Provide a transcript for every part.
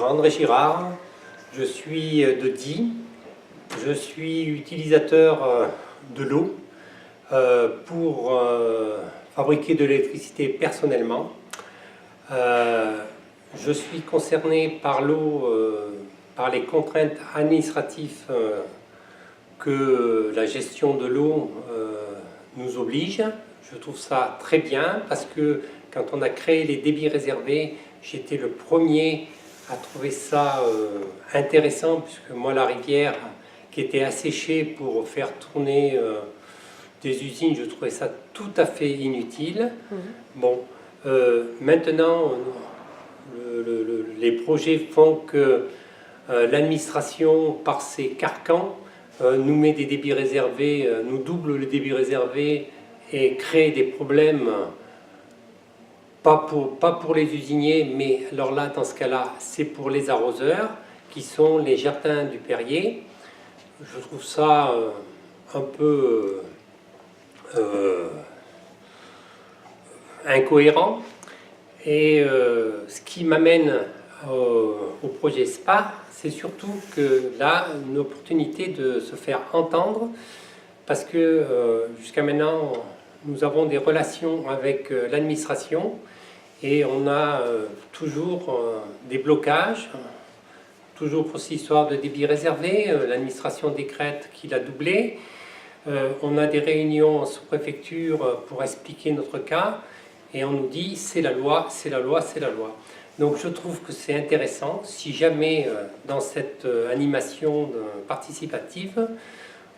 André Girard, je suis de Die, je suis utilisateur de l'eau pour fabriquer de l'électricité personnellement. Je suis concerné par l'eau, par les contraintes administratives que la gestion de l'eau nous oblige. Je trouve ça très bien parce que quand on a créé les débits réservés, j'étais le premier à trouver ça intéressant, puisque moi la rivière qui était asséchée pour faire tourner des usines, je trouvais ça tout à fait inutile. Bon, maintenant les projets font que l'administration, par ses carcans, nous met des débits réservés, nous double le débit réservé et crée des problèmes, pas pour les usiniers, mais alors là, dans ce cas-là, c'est pour les arroseurs, qui sont les jardins du Perrier. Je trouve ça un peu incohérent. Et ce qui m'amène au projet SPA, c'est surtout que là, une opportunité de se faire entendre, parce que jusqu'à maintenant, nous avons des relations avec l'administration et on a toujours des blocages, toujours pour cette histoire de débit réservé. L'administration décrète qu'il a doublé. On a des réunions en sous-préfecture pour expliquer notre cas et on nous dit c'est la loi, c'est la loi, c'est la loi. Donc je trouve que c'est intéressant si jamais dans cette animation participative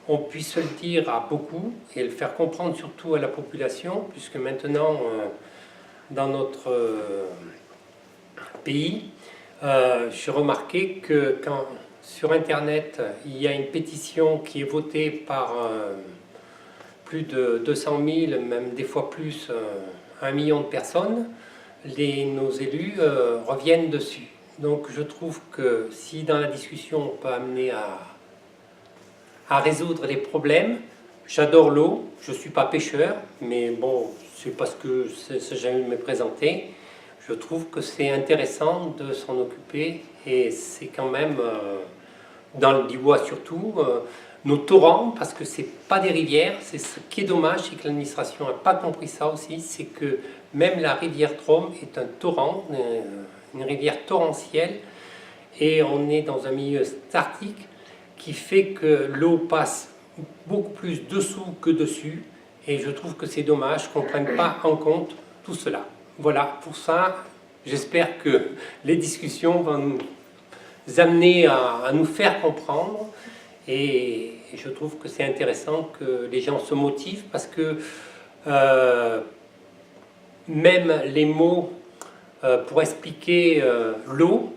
on puisse le dire à beaucoup et le faire comprendre surtout à la population, puisque maintenant dans notre pays, j'ai remarqué que quand sur Internet il y a une pétition qui est votée par plus de 200 000, même des fois plus, 1 million de personnes, nos élus reviennent dessus. Donc je trouve que si dans la discussion on peut amener à résoudre les problèmes, j'adore l'eau, je ne suis pas pêcheur, mais bon, c'est parce que c'est jamais me présenter. Je trouve que c'est intéressant de s'en occuper et c'est quand même, dans le Diois surtout, nos torrents, parce que c'est pas des rivières, c'est ce qui est dommage, c'est que l'administration n'a pas compris ça aussi, c'est que même la rivière Drôme est un torrent, une rivière torrentielle, et on est dans un milieu startique qui fait que l'eau passe beaucoup plus dessous que dessus, et je trouve que c'est dommage qu'on ne prenne pas en compte tout cela. Voilà, pour ça, j'espère que les discussions vont nous amener à nous faire comprendre, et je trouve que c'est intéressant que les gens se motivent, parce que même les mots pour expliquer l'eau,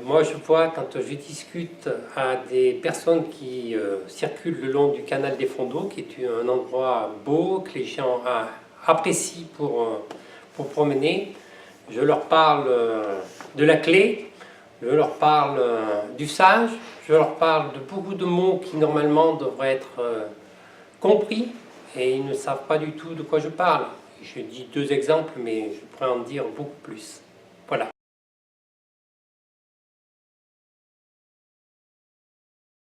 moi je vois quand je discute à des personnes qui circulent le long du canal des Fonds d'eau, qui est un endroit beau, que les gens apprécient pour promener, je leur parle de la clé, je leur parle du sage, je leur parle de beaucoup de mots qui normalement devraient être compris, et ils ne savent pas du tout de quoi je parle. Je dis 2 exemples, mais je pourrais en dire beaucoup plus.